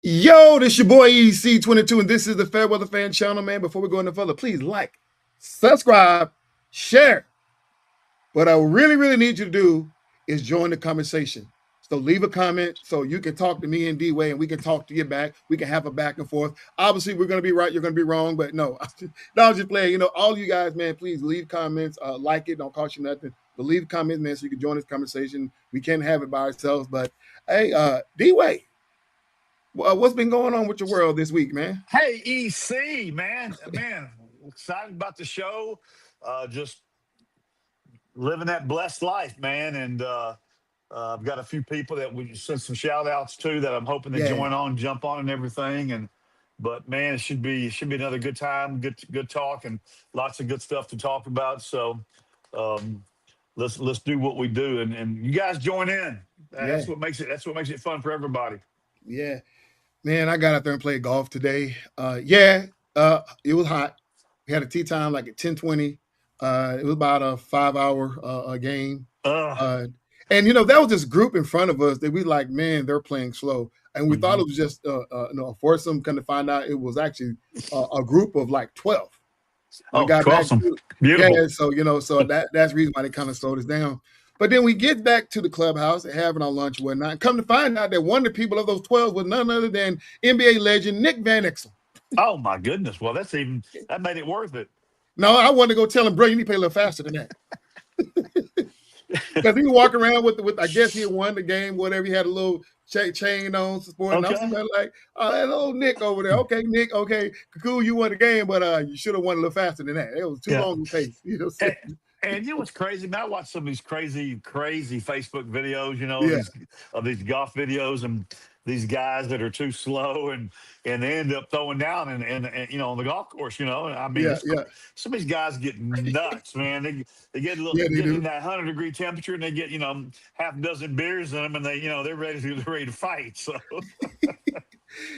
Yo, this your boy EC22, and this is the FairWeather Fan channel, man. Before we go any further, please like, subscribe, share. What I really need you to do is join the conversation. So leave a comment so you can talk to me and D-Way, and we can talk to you back. We can have a back and forth. Obviously, we're going to be right. You're going to be wrong, but no. I'm just playing. You know, all you guys, man, please leave comments. Like it. Don't cost you nothing. But leave comments, man, so you can join this conversation. We can't have it by ourselves. But, hey, D-Way. What's been going on with your world this week, man? Hey, EC, man, excited about the show. Just living that blessed life, man. And I've got a few people that we sent some shout outs to that I'm hoping to jump on and everything. But man, it should be another good time, good talk, and lots of good stuff to talk about. So let's do what we do, and you guys join in. That's what makes it fun for everybody. Yeah. Man, I got out there and played golf today. It was hot. We had a tee time like at 10:20. It was about a 5-hour game. And, you know, that was this group in front of us that we like, man, they're playing slow. And we thought it was just a foursome. Come to find out it was actually a group of like 12. Awesome. Beautiful. Yeah, so that's the reason why they kind of slowed us down. But then we get back to the clubhouse and having our lunch and whatnot. And come to find out that one of the people of those 12 was none other than NBA legend Nick Van Exel. Oh my goodness! Well, that made it worth it. No, I wanted to go tell him, bro, you need to play a little faster than that. Because he was walking around with I guess he had won the game, whatever. He had a little chain on, support. And I'm like, oh, hello, Nick over there. Okay, Nick. Okay, cool. You won the game, but you should have won a little faster than that. It was too long to pace. You know. And you know what's crazy, man? I watched some of these crazy Facebook videos, of these golf videos, and these guys that are too slow and they end up throwing down and on the golf course, And I mean, some of these guys get nuts, man. They get in that 100-degree temperature, and they get half a dozen beers in them, and they're ready to fight. So.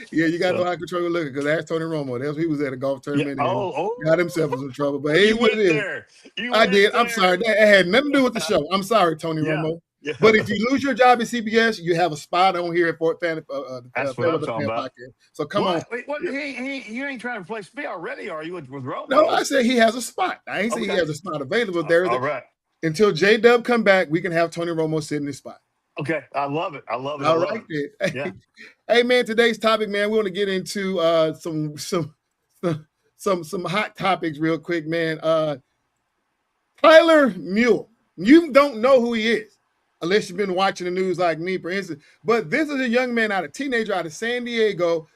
Yeah, you got to know how to control your liquor, because that's Tony Romo. That's he was at a golf tournament and got himself in some trouble. But hey, what it is. I did. I'm sorry. That had nothing to do with the show. I'm sorry, Tony Romo. Yeah. But if you lose your job at CBS, you have a spot on here at that's what I'm talking about. Podcast. So come on. Wait, you ain't trying to replace me already, or are you with Romo? No, I said he has a spot. I ain't say he has a spot available there. All right. Until J-Dub come back, we can have Tony Romo sit in his spot. Okay, I love it. All right, yeah. Hey, man, today's topic, man, we want to get into some hot topics real quick, man. Tyler Mule. You don't know who he is unless you've been watching the news like me, for instance. But this is a young man, teenager out of San Diego.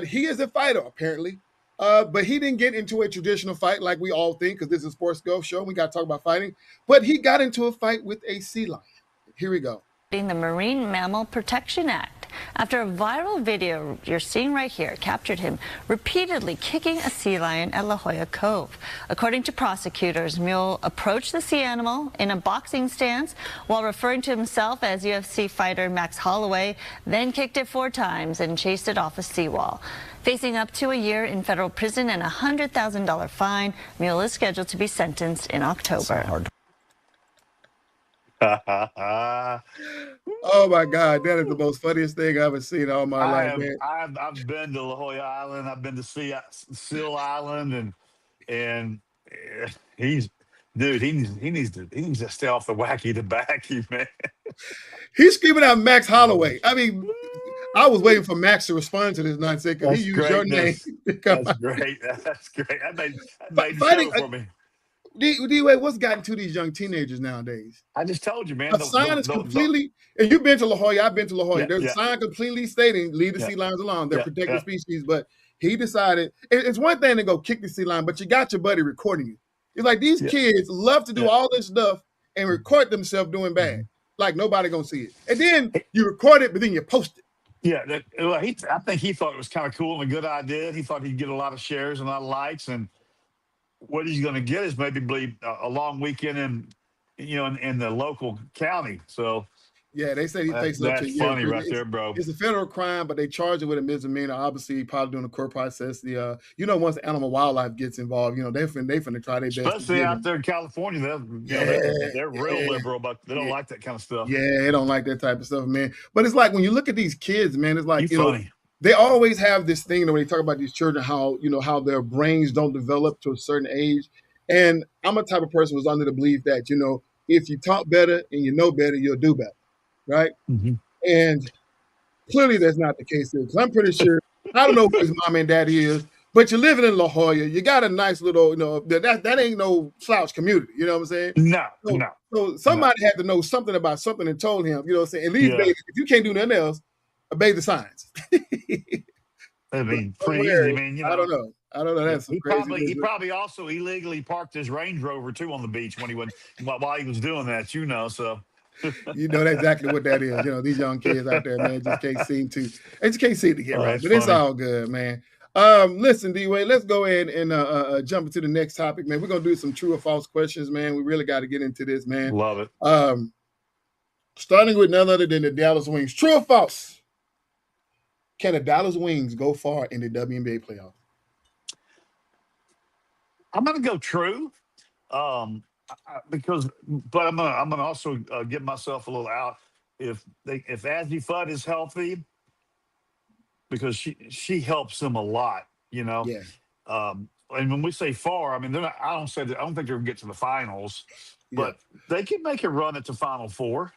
He is a fighter, apparently. But he didn't get into a traditional fight like we all think, because this is a sports golf show. We got to talk about fighting. But he got into a fight with a sea lion. Here we go. The Marine Mammal Protection Act, after a viral video you're seeing right here captured him repeatedly kicking a sea lion at La Jolla Cove. According to prosecutors, Mule approached the sea animal in a boxing stance while referring to himself as UFC fighter Max Holloway, then kicked it 4 times and chased it off a seawall. Facing up to a year in federal prison and a $100,000 fine, Mule is scheduled to be sentenced in October. Oh my God, that is the most funniest thing I've ever seen all my life, man. I've been to La Jolla Island, I've been to Seal Island, and he needs to stay off the wacky tobacco, man. He's screaming out Max Holloway. I mean, I was waiting for Max to respond to this nonsense because he used your name. That's great. That's great. That made the show for me. D-Way, what's gotten to these young teenagers nowadays? I just told you, man. The sign is completely, and you've been to La Jolla, I've been to La Jolla. There's a sign completely stating, leave the sea lions alone. They're protected species. But he decided, it's one thing to go kick the sea lion, but you got your buddy recording you. It's like these kids love to do all this stuff and record themselves doing bad. Like nobody gonna see it. And then you record it, but then you post it. Yeah, I think he thought it was kind of cool and a good idea. He thought he'd get a lot of shares and a lot of likes, and what he's going to get is maybe a long weekend in the local county. So yeah, they say he faces up to a year. That's funny right there, bro. It's a federal crime, but they charge it with a misdemeanor. Obviously, probably doing the court process. Once animal wildlife gets involved, they finna try their best. Especially out there in California, they're real liberal, but they don't like that kind of stuff. Yeah, they don't like that type of stuff, man. But it's like when you look at these kids, man, it's like funny. they always have this thing when they talk about these children, how their brains don't develop to a certain age. And I'm a type of person who's under the belief that, if you talk better and you know better, you'll do better, right? Mm-hmm. And clearly that's not the case here, because I'm pretty sure, I don't know who his mom and daddy is, but you're living in La Jolla, you got a nice little, that ain't no slouch community, you know what I'm saying? No, So, no. so somebody had to know something about something and told him, you know what I'm saying? At least, Yeah. baby, if you can't do nothing else, obey the signs. I mean, But pretty somewhere, easy. I mean, I don't know. That's some he crazy. he probably also illegally parked his Range Rover too on the beach when he went while he was doing that. So You know exactly what that is. These young kids out there, man, just can't seem to get right. that's But it's funny. all good, man. Listen, D-Way, let's go ahead and jump into the next topic, man. We're gonna do some true or false questions, man. We really got to get into this, man. Love it. Starting with none other than the Dallas Wings. True or false? Can the Dallas Wings go far in the WNBA playoffs? I'm gonna go true, but I'm gonna also get myself a little out if Azzy Fudd is healthy, because she helps them a lot. Yeah. And when we say far, I mean they're not. I don't think they're gonna get to the finals, but they can make a run at the Final Four.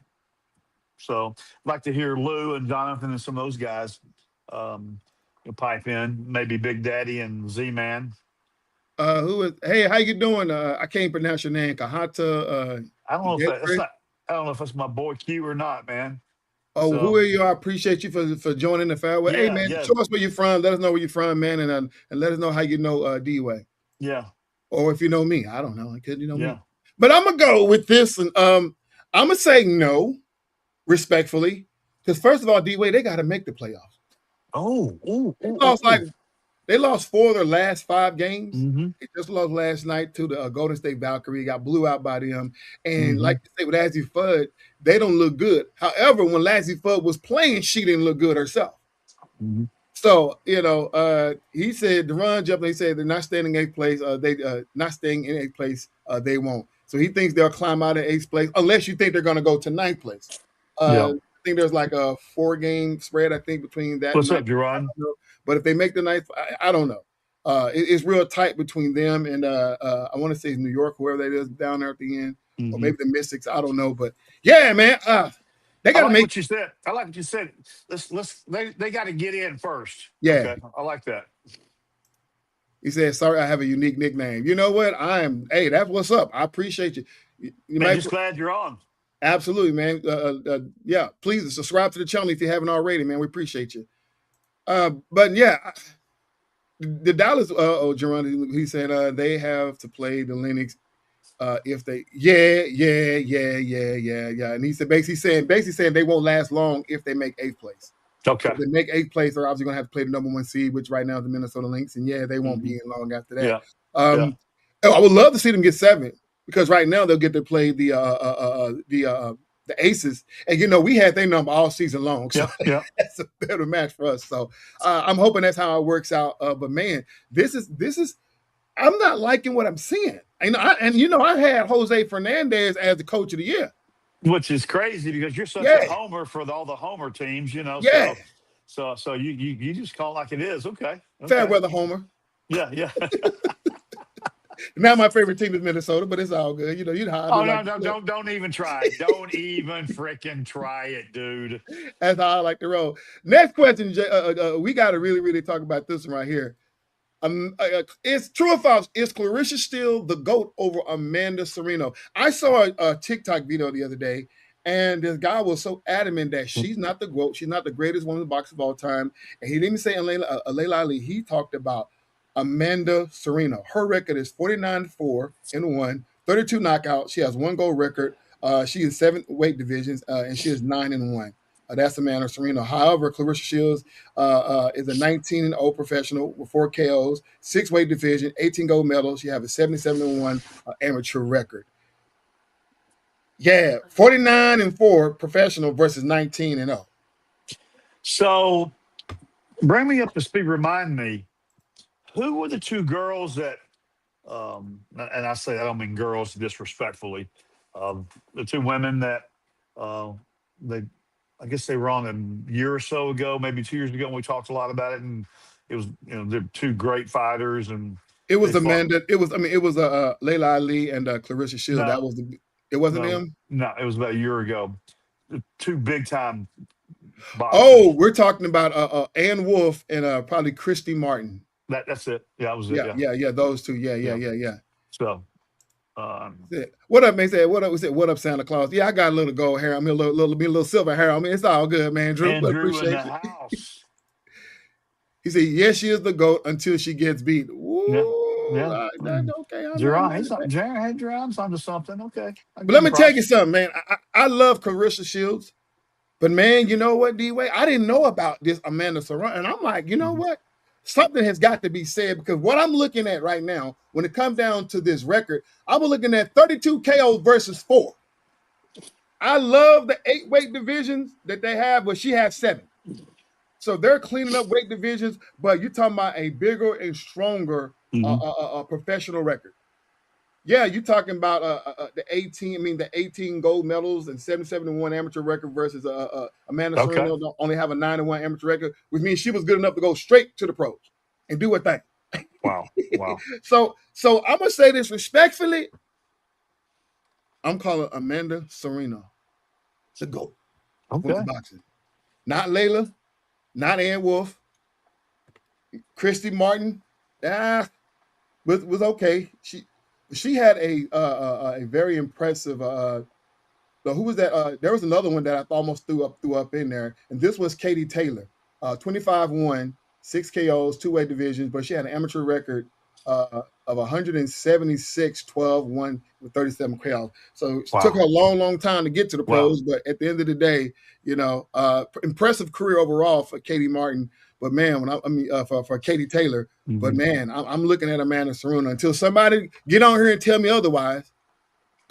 So I'd like to hear Lou and Jonathan and some of those guys pipe in. Maybe Big Daddy and Z-Man. Hey, how you doing? I can't pronounce your name. Kahata. I don't know I don't know if that's my boy Q or not, man. Oh, who are you? I appreciate you for joining the Fairway. Hey, man, show us where you're from. Let us know where you're from, man, and let us know how you know D-Way. Yeah. Or if you know me. I don't know. Could you know Yeah. me? But I'm gonna go with this, and I'm gonna say no, respectfully, because first of all, D-Way, they got to make the playoffs. They lost 4 of their last 5 games. Mm-hmm. They just lost last night to the Golden State Valkyrie. Got blew out by them. And like you say, with Azzy Fudd, they don't look good. However, when Azzy Fudd was playing, she didn't look good herself. Mm-hmm. So, he said, Deron jumped, he said they're not staying in 8th place. They not staying in 8th place. They won't. So he thinks they'll climb out of 8th place, unless you think they're going to go to 9th place. I think there's like a 4-game spread, I think, between that. What's up, Deron? But if they make the 9th, I don't know. It's real tight between them and I want to say New York, whoever that is down there at the end, or maybe the Mystics. I don't know, but yeah, man, they got to make. What you said. I like what you said. They got to get in first. Yeah, okay. I like that. He said, "Sorry, I have a unique nickname." You know what? Hey, that's what's up. I appreciate you. Man, just glad you're on. Absolutely, man. Yeah, please subscribe to the channel if you haven't already, man. We appreciate you. But yeah, the Dallas, Jerron, he said they have to play the Lynx if they, yeah. And he said basically saying they won't last long if they make 8th place. Okay. So if they make 8th place, they're obviously going to have to play the number 1 seed, which right now is the Minnesota Lynx, and they won't be in long after that. Yeah. I would love to see them get 7, because right now they'll get to play the Aces, and we had their number all season long, so that's a better match for us. So I'm hoping that's how it works out. But man, this is I'm not liking what I'm seeing. I had Jose Fernandez as the coach of the year, which is crazy because you're such a homer for all the homer teams, Yeah. So you just call it like it is. Okay. Fairweather homer. Yeah. Now my favorite team is Minnesota, but it's all good. You know how I do. No, don't even try it. Don't even freaking try it, dude. That's how I like to roll. Next question, we got to really talk about this one right here. It's true or false? Is Clarissa still the GOAT over Amanda Serino? I saw a TikTok video the other day, and this guy was so adamant that she's not the GOAT. She's not the greatest woman in the box of all time. And he didn't even say Layla Ali. He talked about Amanda Serino. Her record is 49-4-1, 32 knockouts. She has 1 gold record. She is 7 weight divisions, and she is 9-1. That's Amanda Serino. However, Clarissa Shields is a 19-0 professional with 4 KOs, 6 weight division, 18 gold medals. She has a 77-1 amateur record. Yeah, 49-4 professional versus 19-0. So, bring me up to speed. Remind me, who were the 2 girls that? And I say I don't mean girls disrespectfully. The 2 women that they I guess they were on a year or so ago, maybe 2 years ago, and we talked a lot about it. And it was, they're two great fighters, and It was they fought. Amanda. It was Layla Ali and Clarissa Shields. That No, was it wasn't no, them. no. It was about a year ago. Two big time boxers. Oh, we're talking about Ann Wolfe and probably Christy Martin. That's it. Yeah, that was it. Yeah. Those two. Yeah. So, What up, man? Say what up? What up, Santa Claus? Yeah, I got a little gold hair. I mean, a little silver hair. I mean, it's all good, man. Drew, Andrew appreciate in the you. house. He said, "Yes, she is the GOAT until she gets beat." Ooh, Yeah. okay. Jerron's onto something. Okay. But let me tell you something, man. I love Clarissa Shields, but man, you know what, D-Way? I didn't know about this Amanda Serrano, and I'm like, you know what? Something has got to be said, because what I'm looking at right now, when it comes down to this record, I'm looking at 32 KOs versus 4. I love the 8 weight divisions that they have, but she has 7. So they're cleaning up weight divisions, but you're talking about a bigger and stronger professional record. Yeah, you're talking about the 18 gold medals and 771 amateur record versus Amanda Serrano don't only have a 9-1 amateur record, which means she was good enough to go straight to the pros and do her thing. Wow. So I'm gonna say this respectfully. I'm calling Amanda Serrano the GOAT. Okay. Boxing. Not Layla, not Ann Wolfe, Christy Martin. Was okay. She had a very impressive. Who was that? There was another one that I almost threw up in there, and this was Katie Taylor, 25-1, 6 KOs, 2 weight divisions, but she had an amateur record of 176, 12, 1 with 37 KOs. So it took her a long time to get to the pros, but at the end of the day, impressive career overall for Katie Martin. But man, for Katie Taylor, but man, I'm looking at Amanda Serrano. Until somebody get on here and tell me otherwise,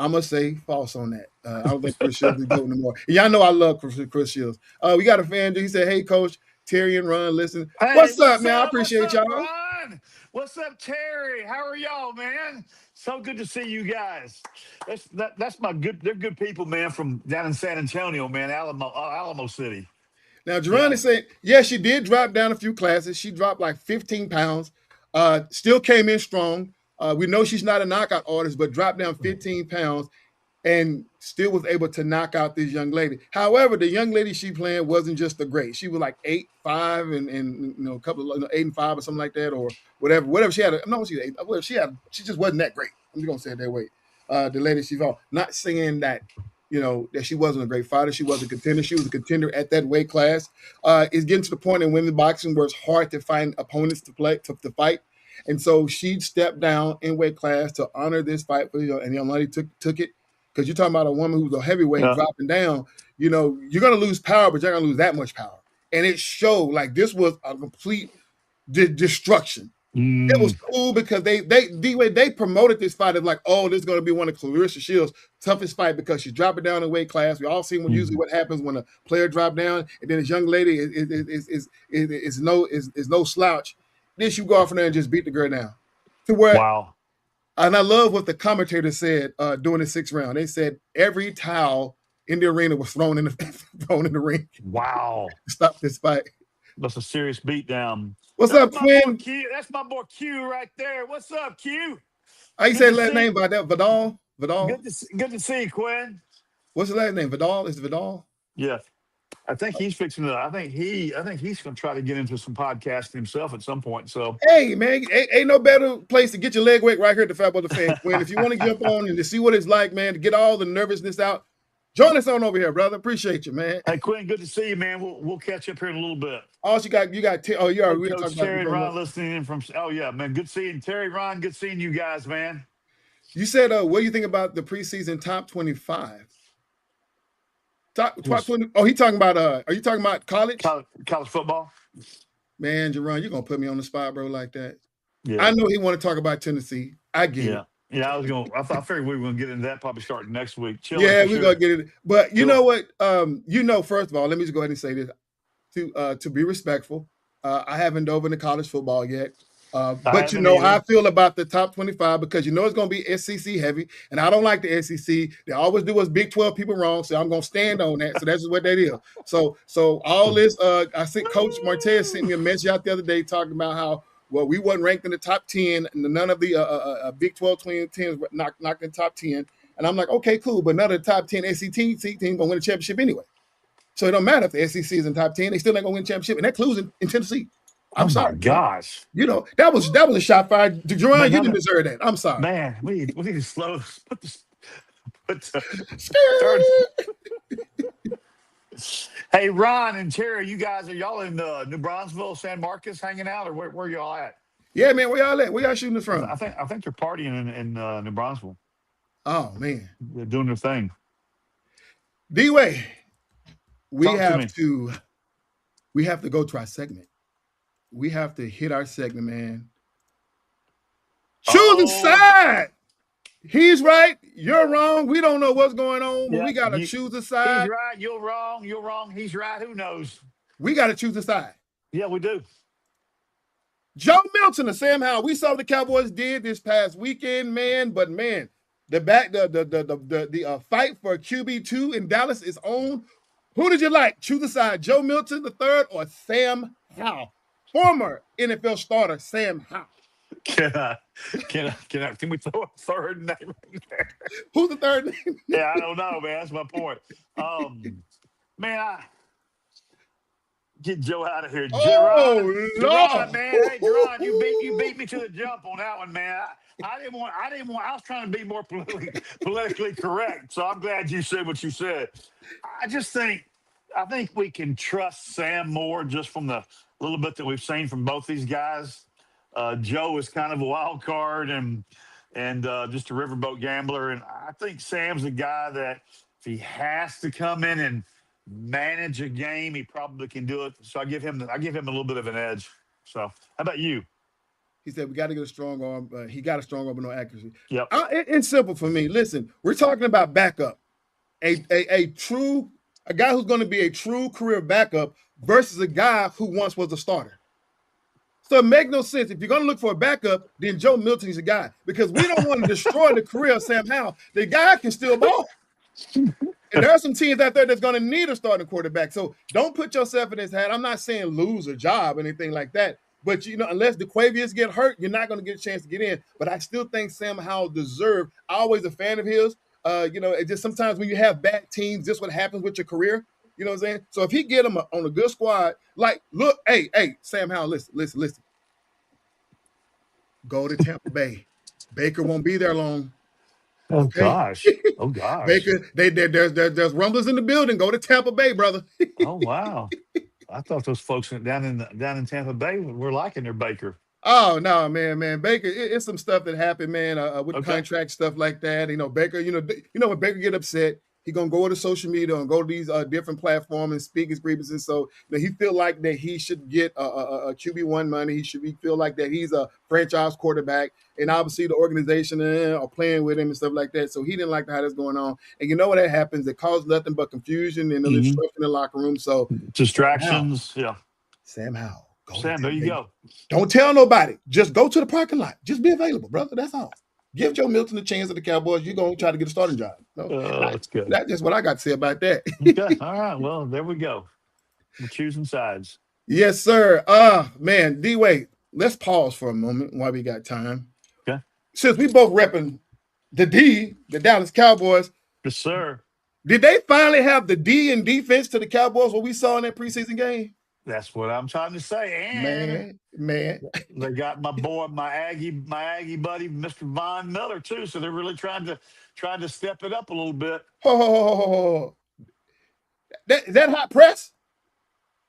I'm gonna say false on that. I don't think Chris Shields is good anymore. Y'all know I love Chris Shields. We got a fan. He said, "Hey, Coach Terry and Ron, listen. Hey, what's up, man? I appreciate y'all. Ron? What's up, Terry? How are y'all, man? So good to see you guys. That's my good. They're good people, man, from down in San Antonio, man, Alamo City." Now, Jerron is saying, yeah, she did drop down a few classes. She dropped like 15 pounds. Still came in strong. We know she's not a knockout artist, but dropped down 15 pounds and still was able to knock out this young lady. However, the young lady she playing wasn't just the great. She was like 8'5" and a couple of 8 and 5 or something like that, or whatever she had. No, she just wasn't that great. I'm just gonna say it that way. The lady she fought. Not saying that that she wasn't a great fighter. She was a contender. She was a contender at that weight class. It's getting to the point in women's boxing where it's hard to find opponents to fight. And so she stepped down in weight class to honor this fight. And the young lady took it. Because you're talking about a woman who's a heavyweight dropping down. You're going to lose power, but you're not going to lose that much power. And it showed like this was a complete destruction. It was cool because they promoted this fight as like, oh, this is going to be one of Clarissa Shields' toughest fight because she's dropping down in weight class. We all see usually what happens when a player drop down, and then this young lady is no slouch. Then she go off in there and just beat the girl down. To where, and I love what the commentator said during the 6th round. They said every towel in the arena was thrown in the ring. Wow! Stop this fight. That's a serious beatdown. What's up, Quinn? That's my boy Q right there. What's up, Q? How you say last name by that? Vidal? Good to see you, Quinn. What's his last name? Vidal? Is it Vidal? Yeah. I think he's fixing it. I think he's going to try to get into some podcasting himself at some point. So hey, man, ain't no better place to get your leg wet right here at the FairWeather Fan. Quinn, if you want to jump on and to see what it's like, man, to get all the nervousness out, join us on over here, brother. Appreciate you, man. Hey, Quinn, good to see you, man. We'll catch up here in a little bit. Oh, you got. You are really talking Terry about and Ron listening in from. Oh yeah, man. Good seeing Terry, Ron. Good seeing you guys, man. You said, what do you think about the preseason top 25? Top 20. Oh, he talking about. Are you talking about college? College football. Man, Jerron, you're gonna put me on the spot, bro, like that. Yeah. I know he want to talk about Tennessee. I get it. Yeah, I figured we were going to get into that probably starting next week. We're going to get it. But you know what? First of all, let me just go ahead and say this. To be respectful, I haven't dove into college football yet. But you know how I feel about the top 25 because you know it's going to be SEC heavy, and I don't like the SEC. They always do us Big 12 people wrong, so I'm going to stand on that. So that's what that is. So all this, I think Coach Martez sent me a message out the other day talking about how we wasn't ranked in the top 10, and none of the Big 12 teams knocked in the top 10. And I'm like, okay, cool, but none of the top 10 SEC teams going to win a championship anyway. So it don't matter if the SEC is in top 10; they still ain't going to win a championship, and that includes in Tennessee. I'm sorry. My gosh. You know, that was a shot fired. Jerron, you didn't deserve that. I'm sorry. Man, we need to slow put the Hey, Ron and Terry, you guys, are y'all in New Braunfels, San Marcos hanging out, or where y'all at? Yeah, man, where y'all at? Where y'all shooting this from? I think they're partying in New Braunfels. Oh man. They're doing their thing. D-Way, we have to go to our segment. We have to hit our segment, man. Choose a side. He's right. You're wrong. We don't know what's going on, but we got to choose a side. He's right. You're wrong. You're wrong. He's right. Who knows? We got to choose a side. Yeah, we do. Joe Milton and Sam Howell. We saw what the Cowboys did this past weekend, man. But man, the fight for QB2 in Dallas is on. Who did you like? Choose a side. Joe Milton III or Sam Howell? Former NFL starter Sam Howell. Can we throw a third name in there? Who's the third name? Yeah, I don't know, man. That's my point. Man, get Joe out of here. Jerron, man. Hey, Jerron, you beat me to the jump on that one, man. I didn't want. I was trying to be more politically correct. So I'm glad you said what you said. I think we can trust Sam more just from the little bit that we've seen from both these guys. Joe is kind of a wild card and just a riverboat gambler. And I think Sam's a guy that if he has to come in and manage a game, he probably can do it. So I give him a little bit of an edge. So how about you? He said we got to get a strong arm. He got a strong arm but no accuracy. Yep. It's simple for me. Listen, we're talking about backup. A guy who's going to be a true career backup versus a guy who once was a starter. So it makes no sense. If you're going to look for a backup, then Joe Milton is a guy because we don't want to destroy the career of Sam Howell. The guy can still ball. And there are some teams out there that's going to need a starting quarterback. So don't put yourself in his hat. I'm not saying lose a job or anything like that. But, unless DeQuavius get hurt, you're not going to get a chance to get in. But I still think Sam Howell deserved. I'm always a fan of his. It just sometimes when you have bad teams, this is what happens with your career. You know what I'm saying? So if he get him on a good squad, like, look, hey, Sam Howell, listen. Go to Tampa Bay. Baker won't be there long. Oh, okay? Gosh. Baker, there's rumblers in the building. Go to Tampa Bay, brother. Oh, wow. I thought those folks down in Tampa Bay were liking their Baker. Oh no, man, Baker. It's some stuff that happened, man, with contract stuff like that. Baker. When Baker get upset, he gonna go to social media and go to these different platforms and speak his grievances. So he feel like that he should get a QB1 money. He should feel like that he's a franchise quarterback, and obviously the organization are playing with him and stuff like that. So he didn't like how that's going on. And you know what that happens? It caused nothing but confusion and destruction in the locker room. So distractions, Sam Howell. Sam, there you go. Don't tell nobody. Just go to the parking lot. Just be available, brother. That's all. Give Joe Milton a chance at the Cowboys. You're going to try to get a starting job. That's good. That's just what I got to say about that. Okay. All right. Well, there we go. We're choosing sides. Yes, sir. Man, D-Way, let's pause for a moment while we got time. Okay. Since we both repping the Dallas Cowboys. Yes, sir. Did they finally have the D in defense to the Cowboys what we saw in that preseason game? That's what I'm trying to say. And man, they got my boy, my Aggie buddy, Mr. Von Miller too. So they're really trying to step it up a little bit. That hot press?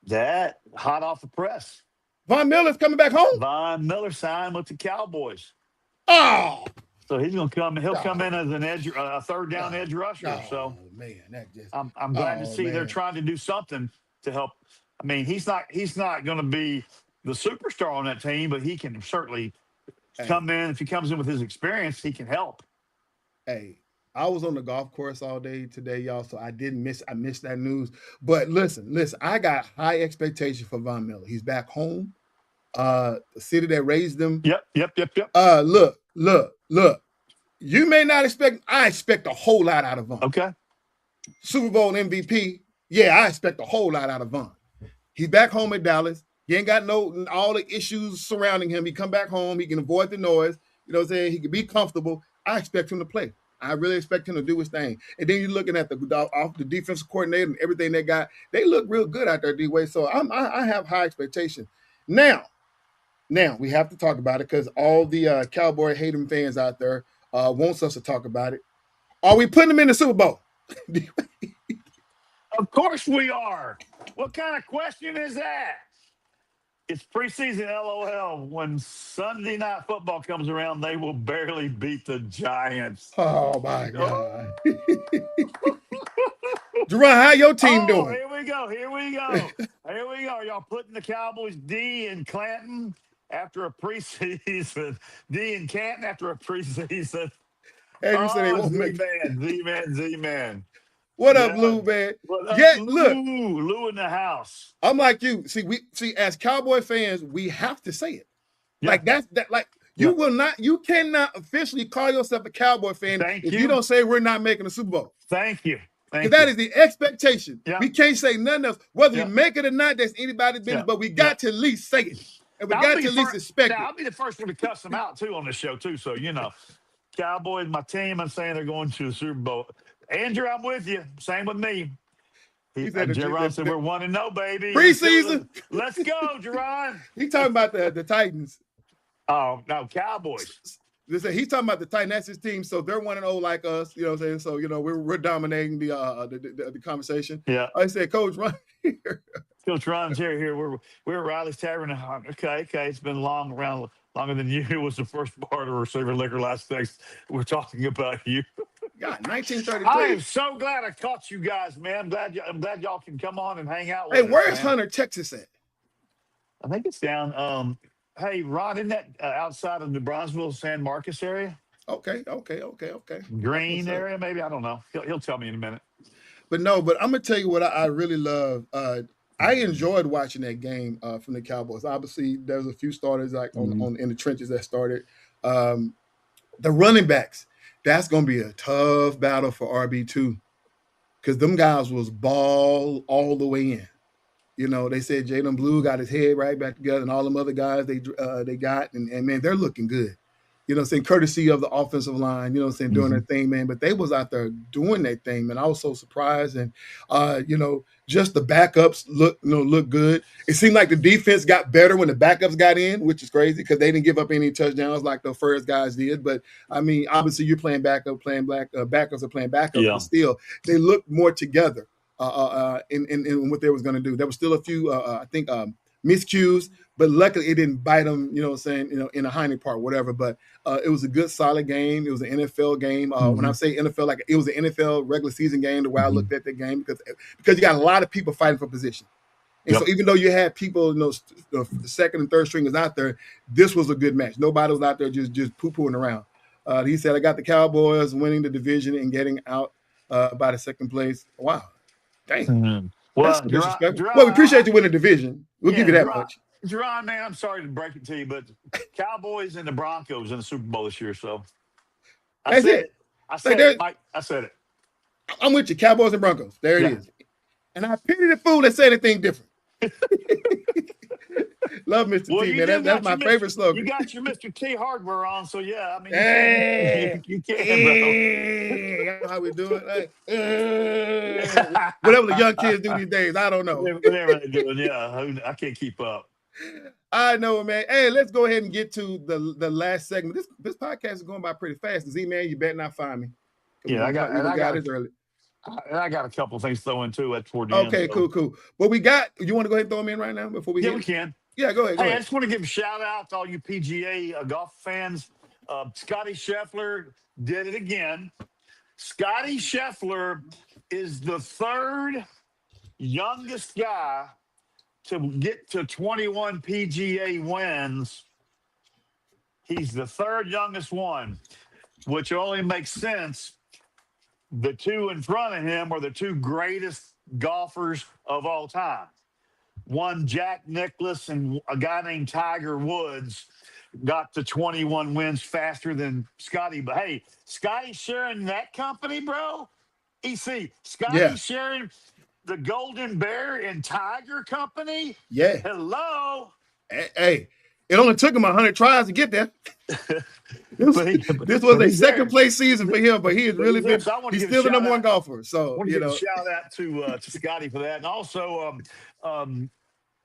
That hot off the press. Von Miller's coming back home. Von Miller signed with the Cowboys. Oh, so he's gonna come. He'll come in as an edge, a third down edge rusher. So man, that just. I'm glad to see they're trying to do something to help. I mean, he's not going to be the superstar on that team, but he can certainly come in. If he comes in with his experience, he can help. Hey, I was on the golf course all day today, y'all, so I missed that news. But listen, I got high expectations for Von Miller. He's back home. the city that raised them. Yep. Look. You may not expect. I expect a whole lot out of Vaughn. Okay. Super Bowl MVP. Yeah, I expect a whole lot out of Vaughn. He's back home at Dallas. He ain't got all the issues surrounding him. He come back home. He can avoid the noise. You know what I'm saying? He can be comfortable. I expect him to play. I really expect him to do his thing. And then you're looking at the defensive coordinator and everything they got. They look real good out there, D-Way. So I have high expectations. Now we have to talk about it because all the Cowboy hating fans out there wants us to talk about it. Are we putting them in the Super Bowl? Of course we are. What kind of question is that? It's preseason, LOL. When Sunday Night Football comes around, they will barely beat the Giants. Oh, my God. Jerron, how your team doing? Here we go. Y'all putting the Cowboys D in Clanton after a preseason. D in Canton after a preseason. And you said they won't make Z-Man. What up, Lou, man? Look. Lou in the house. I'm like you. See, as Cowboy fans, we have to say it. Yeah. Like you cannot officially call yourself a Cowboy fan if you don't say we're not making a Super Bowl. Thank you. That is the expectation. Yeah. We can't say nothing else. Whether we make it or not, that's anybody's business, but we got to at least say it. And we got to at least expect it. I'll be the first one to cuss them out, too, on this show, too. So, Cowboys, my team, I'm saying they're going to the Super Bowl. Andrew, I'm with you. Same with me. Jerron said we're 1-0, baby. Preseason. Let's go, Jerron. He talking about the Titans. Oh, no, Cowboys. He's talking about the Titans. That's his team, so they're 1-0 like us. You know what I'm saying? So we're dominating the conversation. Yeah. I said, Coach, Ron here. Coach Ron's here. We're at Riley's Tavern. Okay. It's been longer than you. It was the first bar to receiver liquor last night. We're talking about you. God, 1933. I am so glad I caught you guys, man. I'm glad y'all can come on and hang out with us. Hey, where's Hunter, Texas at? I think it's down. Hey, Ron, isn't that outside of New Braunfels, San Marcos area? Okay. Green area, maybe? I don't know. He'll tell me in a minute. But I'm going to tell you what I really love. I enjoyed watching that game from the Cowboys. Obviously, there's a few starters like in the trenches that started. The running backs, that's going to be a tough battle for RB2 because them guys was ball all the way in. They said Jalen Blue got his head right back together, and all them other guys they got, and man, they're looking good. Saying courtesy of the offensive line, doing their thing, man. But they was out there doing their thing, man. I was so surprised, and just the backups look good. It seemed like the defense got better when the backups got in, which is crazy because they didn't give up any touchdowns like the first guys did. But I mean, obviously, you're playing backup, backups are playing backup, but still, they looked more together. In what they was going to do. There was still a few, I think, miscues, but luckily it didn't bite them, in the hind part, whatever. But it was a good, solid game. It was an NFL game. When I say NFL, like it was an NFL regular season game, the way I looked at the game, because you got a lot of people fighting for position. And so even though you had people, the second and third stringers out there, this was a good match. Nobody was out there just poo-pooing around. He said, I got the Cowboys winning the division and getting out by the second place. Wow. Dang. Well, that's disrespectful. Well, we appreciate you winning the division. We'll give you that much. Jerron, man, I'm sorry to break it to you, but Cowboys and the Broncos in the Super Bowl this year. So that's it. I said it, Mike. I said it. I'm with you. Cowboys and Broncos. There it is. And I pity the fool that say anything different. Love Mr. T, man. That's my favorite slogan. You got your Mr. T hardware on, so yeah. I mean, you can, bro. That's how we do it. Whatever the young kids do these days, I don't know. Whatever they're doing, yeah. I can't keep up. I know, man. Hey, let's go ahead and get to the last segment. This podcast is going by pretty fast. Z-Man, you better not find me. Yeah, I got it early. And I got a couple of things to throw in too at toward the end. Okay, cool. Well, we got. You want to go ahead and throw them in right now before we? Yeah, we can. Yeah, go ahead. I just want to give a shout out to all you PGA golf fans. Scotty Scheffler did it again. Scotty Scheffler is the third youngest guy to get to 21 PGA wins. He's the third youngest one, which only makes sense. The two in front of him are the two greatest golfers of all time. one Jack Nicklaus and a guy named Tiger Woods got to 21 wins faster than Scotty. But hey, Scotty sharing that company, bro. EC, Scotty sharing the Golden Bear and Tiger Company. Yeah. Hello. Hey, it only took him 100 tries to get there. This was a second place season for him, but he has really been. He's still the number one golfer. So I want to give a shout out to Scotty for that, and also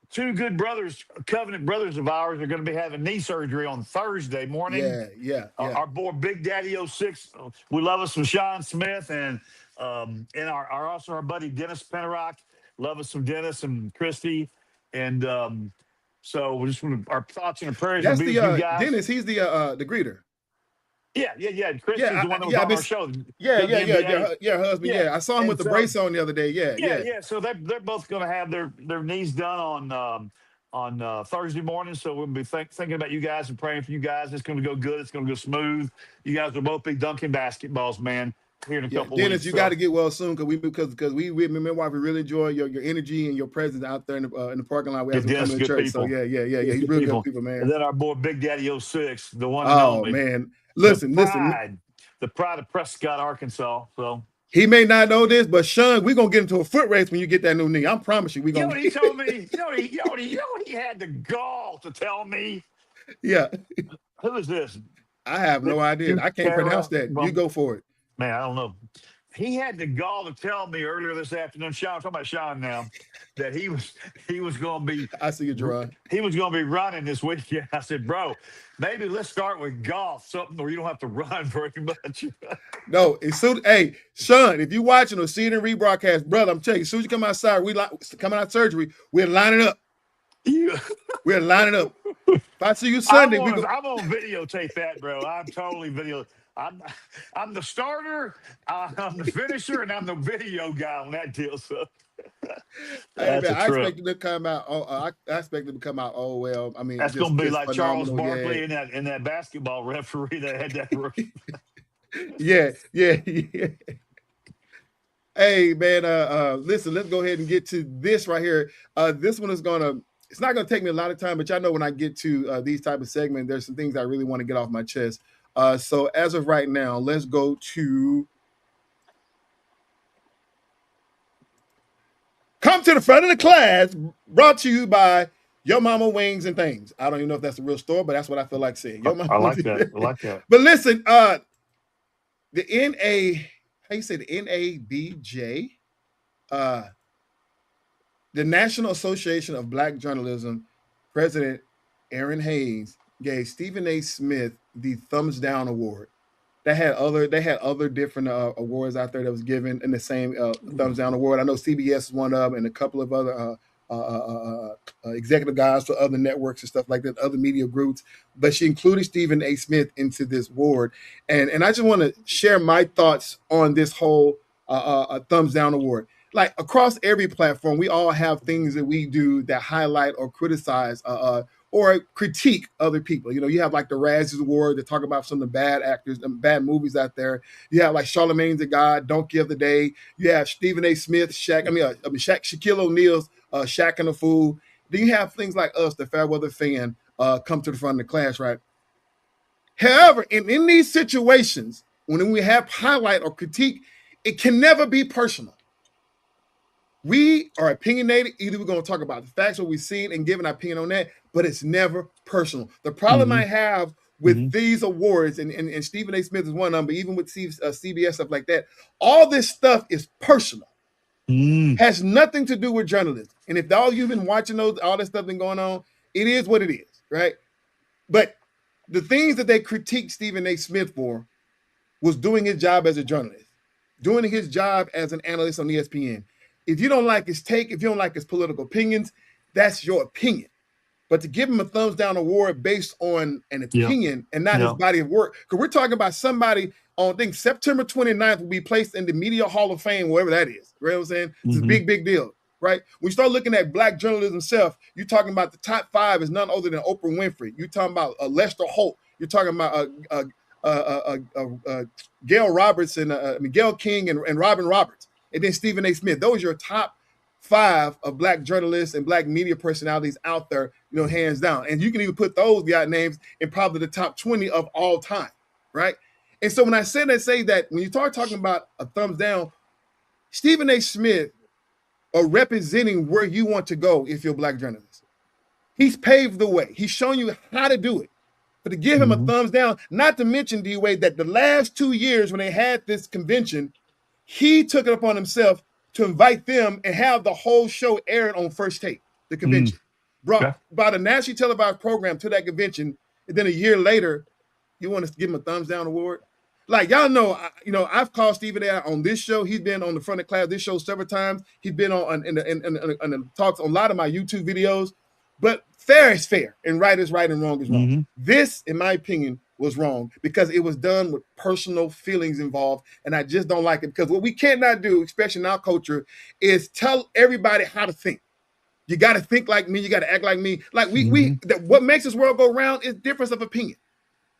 two good brothers, covenant brothers of ours, are going to be having knee surgery on Thursday morning. Yeah. Our boy Big Daddy 06, we love us some Sean Smith, and our buddy Dennis Pennerock, love us some Dennis and Christy, and so we just want our thoughts and prayers. That's the guys. Dennis. He's the greeter. Yeah. Chris is the one that was on our show. Her husband. Yeah, I saw him with the brace on the other day. Yeah. So they're both going to have their knees done on Thursday morning. So we'll be thinking about you guys and praying for you guys. It's going to go good. It's going to go smooth. You guys will both be dunking basketballs, man. Here in a couple Dennis, weeks. you got to get well soon because we me and my wife, we really enjoy your energy and your presence out there in the parking lot. We have some coming to church. People. So yeah. He's really good people, man. And then our boy Big Daddy 06, the one. Oh man. Listen. The pride of Prescott, Arkansas. So he may not know this, but Sean, we're gonna get into a foot race when you get that new knee. I promise you, we're gonna. He told me. He had the gall to tell me. Yeah. Who is this? I have no idea. I can't pronounce that. You go for it. Man, I don't know. He had the gall to tell me earlier this afternoon, Sean, I'm talking about Sean now, that he was going to be. I see you, Gerard. He was going to be running this weekend. I said, bro, maybe let's start with golf, something where you don't have to run very much. No, hey, Sean, if you're watching or seeing a rebroadcast, brother, I'm telling you, as soon as you come outside, coming out of surgery, we're lining up. We're lining up. If I see you Sunday, I'm on videotape that, bro. I'm totally video. I'm the starter, I'm the finisher, and I'm the video guy on that deal. So I expect it to come out. I expect it to come out. Oh well, I mean, that's going to be like Charles Barkley in that basketball referee that had that rookie. Yeah. Hey man, listen, let's go ahead and get to this right here. This one is it's not gonna take me a lot of time, but y'all know when I get to these type of segments, there's some things I really want to get off my chest. So as of right now, let's go to Come to the Front of the Class, brought to you by Your Mama Wings and Things. I don't even know if that's a real store, but that's what I feel like saying. I like that. But listen, the NABJ, the National Association of Black Journalism, President Aaron Hayes gave Stephen A. Smith the Thumbs Down Award. They had other different awards out there that was given in the same Thumbs Down Award. I know CBS is one of them, and a couple of other executive guys for other networks and stuff like that, other media groups. But she included Stephen A. Smith into this award, and I just want to share my thoughts on this whole Thumbs Down Award. Like across every platform, we all have things that we do that highlight or criticize or critique other people. You know, you have like the Razzies Award that talk about some of the bad actors and bad movies out there. You have like Charlemagne's the God, Donkey of the Day. You have Stephen A. Smith, Shaquille O'Neal's Shaq and the Fool. Then you have things like us, the Fairweather Fan, come to the front of the class, right? However, in these situations, when we have highlight or critique, it can never be personal. We are opinionated. Either we're going to talk about the facts, what we've seen, and give an opinion on that, but it's never personal. The problem I have with these awards, and Stephen A. Smith is one of them, but even with CBS, stuff like that, all this stuff is personal. Has nothing to do with journalism. And if all you've been watching all this stuff been going on, it is what it is, right? But the things that they critiqued Stephen A. Smith for was doing his job as a journalist, doing his job as an analyst on ESPN. If you don't like his take, if you don't like his political opinions, that's your opinion. But to give him a thumbs down award based on an opinion and not his body of work, because we're talking about somebody on, I think, September 29th will be placed in the Media Hall of Fame, wherever that is. You know what I'm saying? It's a big, big deal, right? When you start looking at black journalism itself, you're talking about the top 5 is none other than Oprah Winfrey. You're talking about Lester Holt. You're talking about Gail Roberts and Gail King and Robin Roberts. And then Stephen A. Smith. Those are your top 5 of black journalists and black media personalities out there, hands down. And you can even put those guy names in probably the top 20 of all time, right? And so when I say that when you start talking about a thumbs down, Stephen A. Smith are representing where you want to go if you're a black journalist. He's paved the way. He's shown you how to do it. But to give him a thumbs down, not to mention, D-Wade, that the last 2 years when they had this convention, he took it upon himself to invite them and have the whole show aired on First Take, the convention. Brought a nationally televised program to that convention, and then a year later, you want to give him a thumbs down award? Like, y'all know, I've called Stephen A. on this show. He's been on the front of class this show several times. He's been on in the talks on a lot of my YouTube videos. But fair is fair, and right is right, and wrong is wrong. This, in my opinion, was wrong because it was done with personal feelings involved, and I just don't like it. Because what we cannot do, especially in our culture, is tell everybody how to think. You got to think like me. You got to act like me. Like what makes this world go round is difference of opinion.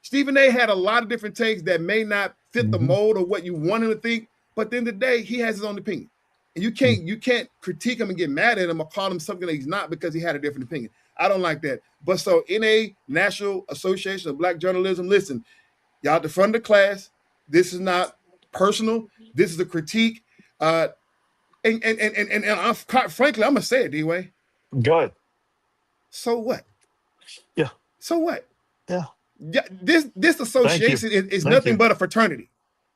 Stephen A. had a lot of different takes that may not fit the mold of what you want him to think, but at the end of the day, he has his own opinion. And you can't critique him and get mad at him or call him something that he's not because he had a different opinion. I don't like that. But so NA, National Association of Black Journalism, listen, y'all at the front of the class, this is not personal. This is a critique. And frankly, I'm going to say it, D-Way. Go ahead. So what? Yeah. So what? Yeah. This association is nothing but a fraternity.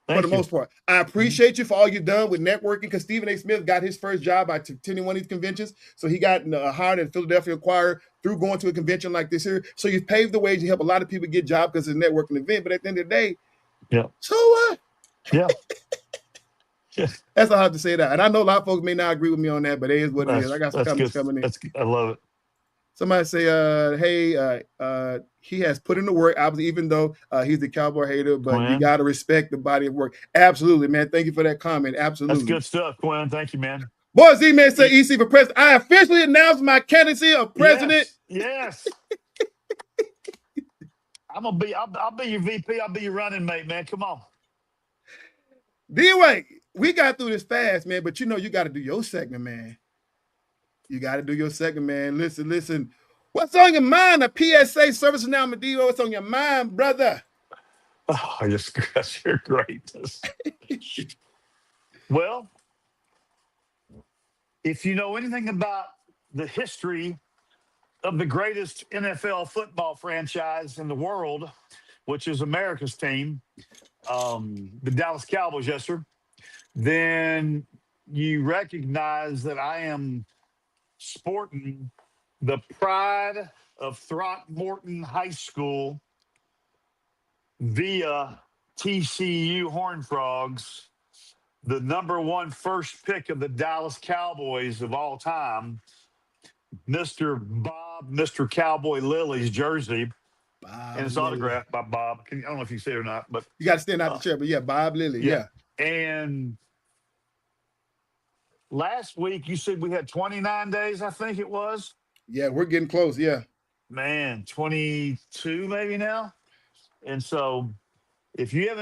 For the most part. I appreciate you for all you've done with networking because Stephen A. Smith got his first job by attending one of these conventions. So he got hired at Philadelphia Choir through going to a convention like this here. So you've paved the way. You help a lot of people get jobs because it's a networking event. But at the end of the day, so what? Yeah. That's all I have to say that. And I know a lot of folks may not agree with me on that, but it is what it is. I got some comments coming in. I love it. Somebody say, hey, he has put in the work, obviously, even though he's the Cowboy hater, but Quinn, you got to respect the body of work. Absolutely, man. Thank you for that comment. Absolutely. That's good stuff, Quinn. Thank you, man. Boy, Z-Man say EC for president. I officially announced my candidacy of president. Yes. I'll be your VP. I'll be your running mate, man. Come on. D-Way, we got through this fast, man, but you got to do your segment, man. You got to do your segment, man. Listen. What's on your mind? A PSA service announcement, D-Way. What's on your mind, brother? Oh, you're great. Well, if you know anything about the history of the greatest NFL football franchise in the world, which is America's team, the Dallas Cowboys, yes, sir, then you recognize that I am sporting the pride of Throckmorton High School via TCU Horned Frogs, the number 1 first pick of the Dallas Cowboys of all time, Mr. Cowboy Lily's jersey, and it's autographed by Bob. I don't know if you see it or not, but you got to stand out the chair. But yeah, Bob Lilly, yeah. And last week you said we had 29 days, I think it was. Yeah, we're getting close. Yeah, man, 22 maybe now. And so, if you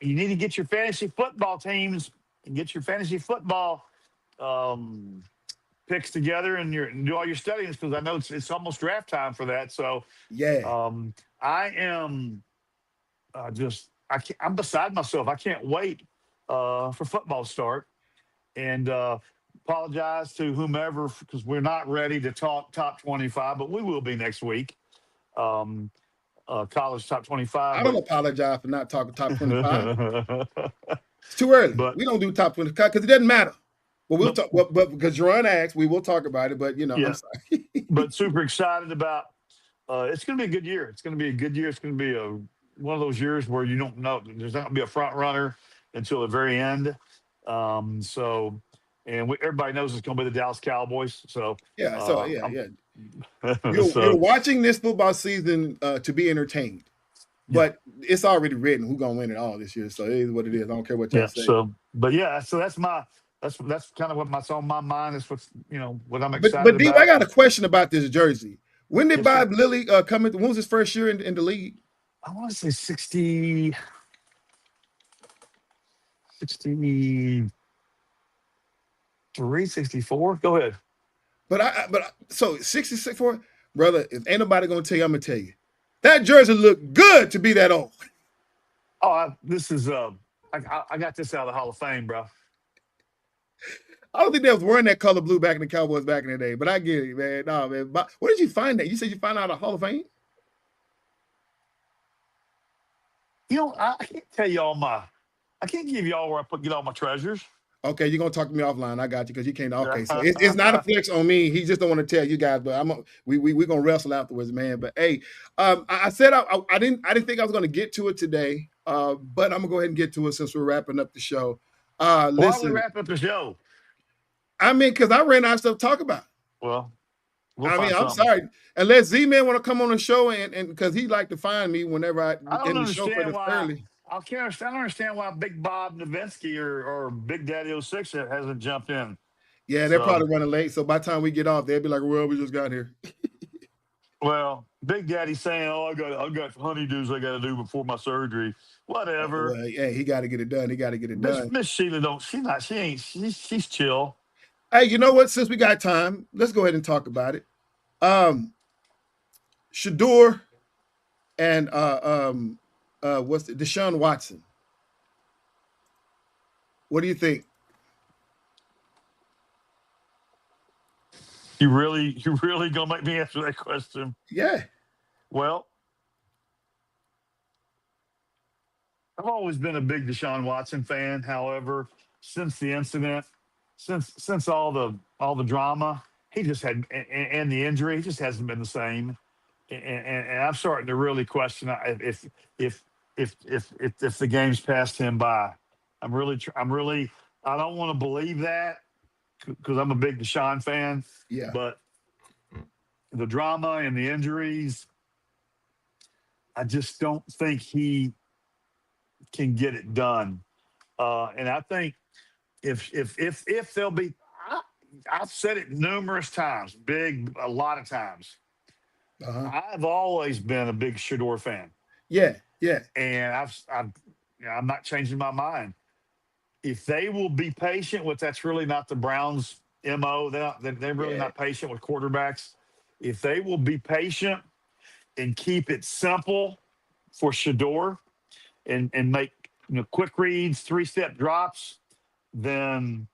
need to get your fantasy football teams and get your fantasy football picks together and do all your studies because I know it's almost draft time for that. So yeah, I am I'm beside myself. I can't wait for football to start. And apologize to whomever because we're not ready to talk top 25, but we will be next week. College top 25. I don't apologize for not talking top 25. It's too early. But we don't do top 25 because it doesn't matter. But we'll talk. But because Jerron asked, we will talk about it. But I'm sorry. But super excited about. It's going to be a good year. It's going to be a good year. It's going to be one of those years where you don't know. There's not going to be a front runner until the very end. Everybody knows it's going to be the Dallas Cowboys. So yeah. You're watching this football season to be entertained, but it's already written who's going to win it all this year. So it is what it is. I don't care what y'all say. So that's kind of what's on my mind. Is what's what I'm excited about. But D, I got a question about this jersey. When did Bob Lilly come in? When was his first year in the league? I want to say 60. 364. Go ahead. So 66 brother, if ain't nobody gonna tell you, I'm gonna tell you. That jersey looked good to be that old. Oh, this is I got this out of the Hall of Fame, bro. I don't think they was wearing that color blue back in the Cowboys back in the day, but I get it, man. No, man. But where did you find that? You said you found out a Hall of Fame? You know, I can't tell you I can't give you all where get all my treasures. Okay, you're gonna talk to me offline. I got you because you can't. Okay, so it's not a flex on me. He just don't want to tell you guys, but we're gonna wrestle afterwards, man. But hey, I said I didn't think I was gonna get to it today, but I'm gonna go ahead and get to it since we're wrapping up the show. Why Listen, we wrap up the show? I mean, because I ran out of stuff to talk about. Well, I'm sorry. Unless Z-Man want to come on the show and because he like to find me whenever I don't in the show understand why. early. I don't understand why Big Bob Nowinski or Big Daddy 06 hasn't jumped in. Yeah, they're probably running late. So by the time we get off, they'll be like, well, we just got here. Well, Big Daddy's saying, oh, I got honeydews I got to do before my surgery. Whatever. Well, yeah, he got to get it done. He got to get it done. Miss Sheila she's chill. Hey, you know what? Since we got time, let's go ahead and talk about it. Shedeur and Deshaun Watson. What do you think? You really gonna make me answer that question? Yeah. Well, I've always been a big Deshaun Watson fan. However, since the incident, since all the drama, he just had and the injury, he just hasn't been the same. And I'm starting to really question if the game's passed him by. I don't want to believe that because I'm a big Deshaun fan. Yeah. But the drama and the injuries, I just don't think he can get it done. And I think if they'll be, I've said it numerous times, a lot of times. Uh-huh. I've always been a big Shedeur fan. Yeah, yeah. And I'm not changing my mind. If they will be patient, which that's really not the Browns' MO, they're really not patient with quarterbacks. If they will be patient and keep it simple for Shedeur and make quick reads, 3-step drops, then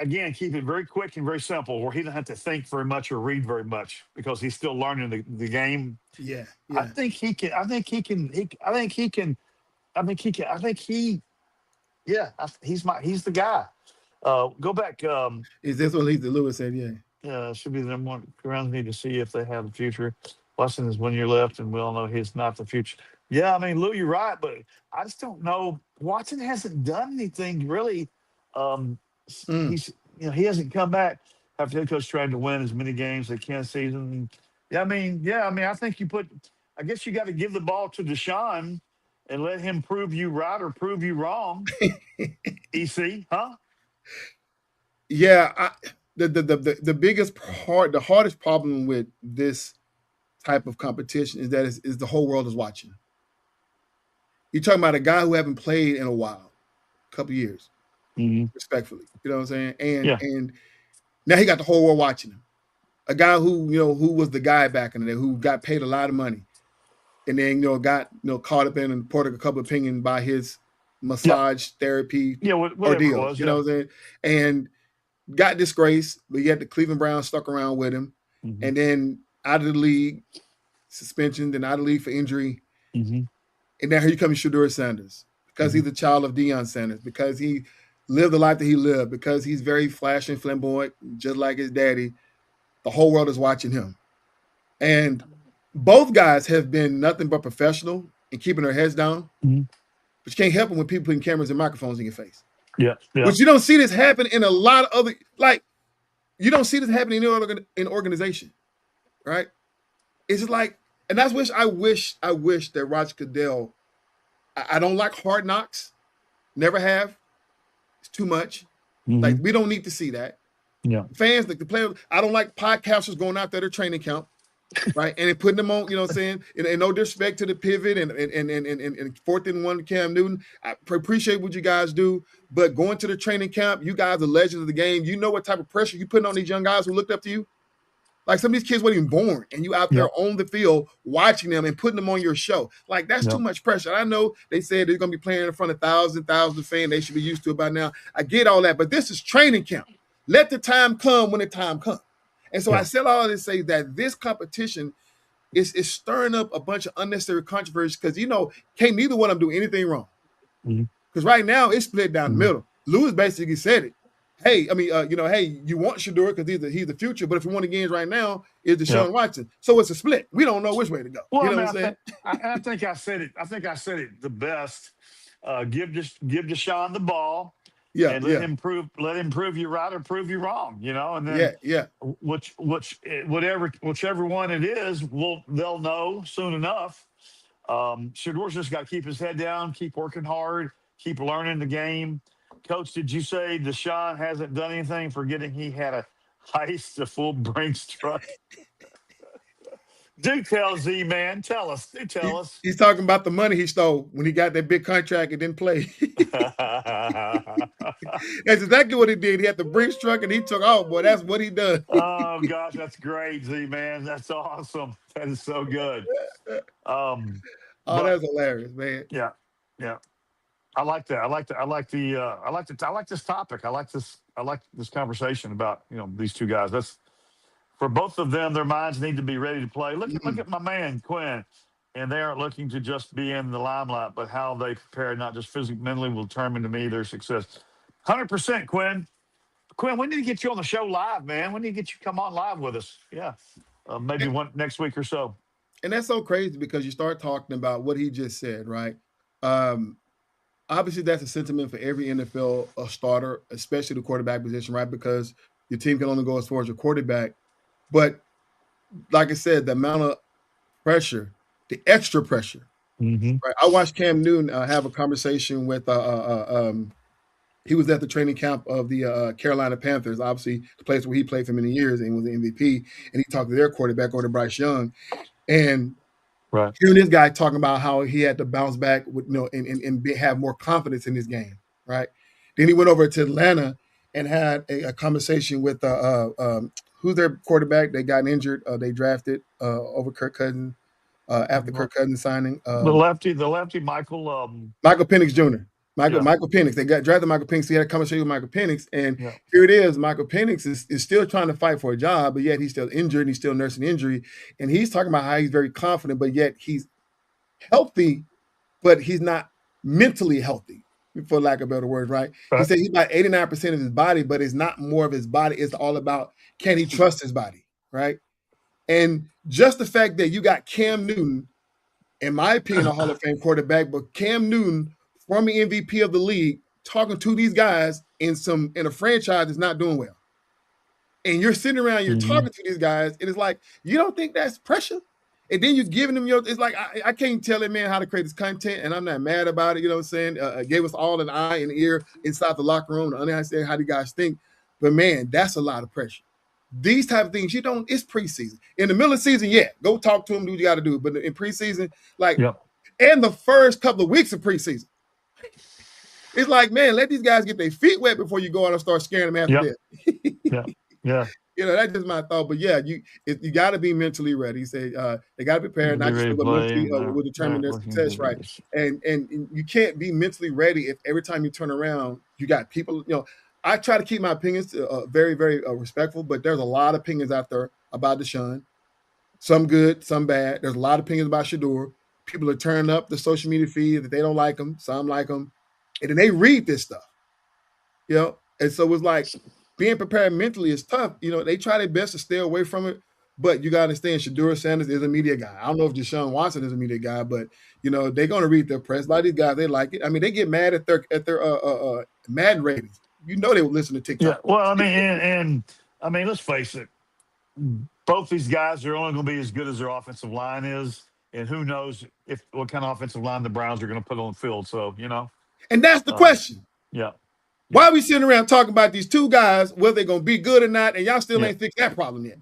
again, keep it very quick and very simple where he doesn't have to think very much or read very much because he's still learning the game. Yeah. I think he can. He's the guy. Go back. Is this what Lisa Lewis said? Yeah. Should be the number one. Browns need to see if they have the future. Watson is 1 year left, and we all know he's not the future. Yeah, I mean, Lou, you're right, but I just don't know. Watson hasn't done anything really. He hasn't come back after head coach trying to win as many games as they can season. I think I guess you got to give the ball to Deshaun and let him prove you right or prove you wrong. EC, huh? Yeah, the biggest part, the hardest problem with this type of competition is that is the whole world is watching. You're talking about a guy who haven't played in a while, a couple of years, respectfully. You know what I'm saying? And now he got the whole world watching him. A guy who was the guy back in the day, who got paid a lot of money, and then got caught up in and poured a couple of opinion by his massage therapy ordeals. You know what I'm saying? And got disgraced, but yet the Cleveland Browns stuck around with him, and then out of the league, suspension, then out of the league for injury. And now here comes Shedeur Sanders because he's a child of Deion Sanders, because he lived the life that he lived, because he's very flashy and flamboyant, just like his daddy. The whole world is watching him. And both guys have been nothing but professional and keeping their heads down. But you can't help them when people putting cameras and microphones in your face. Yeah. But you don't see this happen in a lot of other, you don't see this happening in organization, right? It's just like, and that's I wish that Roger Goodell, I don't like Hard Knocks, never have. It's too much. We don't need to see that. Yeah. Fans, the players, I don't like podcasters going out there to training camp. right? And putting them on, you know what I'm saying? And no disrespect to the pivot and 4th and 1 Cam Newton. I appreciate what you guys do, but going to the training camp, you guys are legends of the game. You know what type of pressure you putting on these young guys who looked up to you? Like some of these kids weren't even born, and you out there on the field watching them and putting them on your show. Like that's too much pressure. I know they said they're going to be playing in front of thousands of fans. They should be used to it by now. I get all that, but this is training camp. Let the time come when the time comes. And so I said all this to say that this competition is stirring up a bunch of unnecessary controversy because, can't neither one of them do anything wrong. Because right now it's split down the middle. Lewis basically said it. Hey, hey, you want Shedeur because he's the future, but if you want the games right now, is Deshaun Watson. So it's a split. We don't know which way to go. Well, you know what I'm saying? I think I said it. I think I said it the best. Give Deshaun the ball. Yeah, and let him prove you right or prove you wrong. And then whichever one it is, they'll know soon enough. Shedeur's just got to keep his head down, keep working hard, keep learning the game. Coach, did you say Deshaun hasn't done anything, forgetting he had a heist, a full Brinks truck? Do tell, Z, man. Tell us. Do tell us. He's talking about the money he stole when he got that big contract and didn't play. That's exactly what he did. He had the Brinks truck and he took off. Boy, that's what he done. Oh, gosh, that's great, Z, man. That's awesome. That is so good. That's hilarious, man. Yeah. I like that. I like this topic. I like this conversation about, these two guys. That's for both of them. Their minds need to be ready to play. Look at my man, Quinn. And they aren't looking to just be in the limelight, but how they prepare, not just physically, mentally, will determine to me their success. 100%, Quinn. Quinn, we need to get you on the show live, man. We need to get you come on live with us. Yeah. Maybe one next week or so. And that's so crazy because you start talking about what he just said, right? Obviously, that's a sentiment for every NFL starter, especially the quarterback position, right? Because your team can only go as far as your quarterback. But like I said, the amount of pressure, the extra pressure. Right? I watched Cam Newton have a conversation with he was at the training camp of the Carolina Panthers, obviously the place where he played for many years and was the MVP. And he talked to their quarterback, or to Bryce Young. And hearing this guy talking about how he had to bounce back with, and have more confidence in his game, right? Then he went over to Atlanta and had a conversation with who's their quarterback. They got injured. They drafted over Kirk Cousins after Kirk Cousins signing. The lefty, Michael Penix Jr. Michael Penix. They got drafted Michael Penix. He had a conversation with Michael Penix, and here it is. Michael Penix is still trying to fight for a job, but yet he's still injured. And he's still nursing injury, and he's talking about how he's very confident, but yet he's healthy, but he's not mentally healthy, for lack of better words, right? He said he's about 89% of his body, but it's not more of his body. It's all about, can he trust his body, right? And just the fact that you got Cam Newton, in my opinion, a Hall of Fame quarterback, but Cam Newton, former MVP of the league, talking to these guys in a franchise that's not doing well. And you're sitting around, you're talking to these guys, and it's like, you don't think that's pressure? And then you're giving them it's like, I can't tell that man how to create this content, and I'm not mad about it, you know what I'm saying? Gave us all an eye and ear inside the locker room to understand how the guys think. But man, that's a lot of pressure. These type of things, it's preseason. In the middle of the season, go talk to them, do what you got to do. But in preseason, and the first couple of weeks of preseason, it's like, man, let these guys get their feet wet before you go out and start scaring them after that. That's just my thought. But you got to be mentally ready. He said they got to prepare, not just what mentally will determine their success, right? And you can't be mentally ready if every time you turn around, you got people. I try to keep my opinions very, very respectful, but there's a lot of opinions out there about Deshaun. Some good, some bad. There's a lot of opinions about Shedeur. People are turning up the social media feed that they don't like him. Some like him. And then they read this stuff, and so it's like being prepared mentally is tough. They try their best to stay away from it, but you got to understand Shedeur Sanders is a media guy. I don't know if Deshaun Watson is a media guy, but they're going to read their press. A lot of these guys, they like it. I mean, they get mad at their Madden ratings. They will listen to TikTok. Yeah, well, I mean, let's face it. Both these guys are only going to be as good as their offensive line is, and who knows what kind of offensive line the Browns are going to put on the field. So, And that's the question. Yeah. Why are we sitting around talking about these two guys, whether they're going to be good or not, and y'all still ain't fixed that problem yet?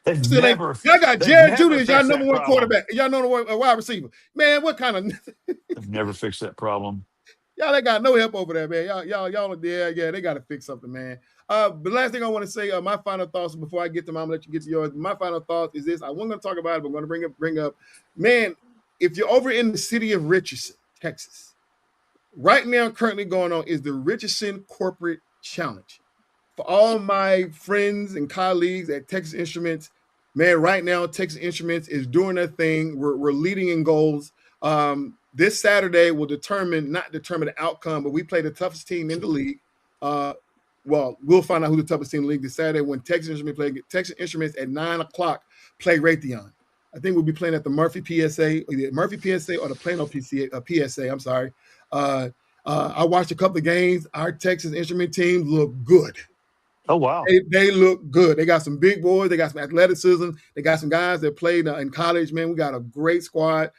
They've Still ain't. never, Y'all got they've Jared Judy never as y'all fixed number that one problem. quarterback. Y'all know the wide receiver. Man, what kind of They've never fixed that problem. y'all ain't got no help over there, man. Y'all, yeah, they got to fix something, man. But the last thing I want to say, my final thoughts before I get to mine, I'm gonna let you get to yours. My final thought is this: I wasn't going to talk about it, but I'm going to bring up, man. If you're over in the city of Richardson, Texas, right now, currently going on is the Richardson Corporate Challenge. For all my friends and colleagues at Texas Instruments, man, right now Texas Instruments is doing their thing. We're leading in goals. This Saturday will not determine the outcome, but we play the toughest team in the league. Well, we'll find out who the toughest team in the league this Saturday when Texas Instruments at 9:00 play Raytheon. I think we'll be playing at the Murphy PSA, or the Plano PSA. I'm sorry. I watched a couple of games. Our Texas Instrument teams look good. Oh, wow. They look good. They got some big boys. They got some athleticism. They got some guys that played in college. Man, we got a great squad.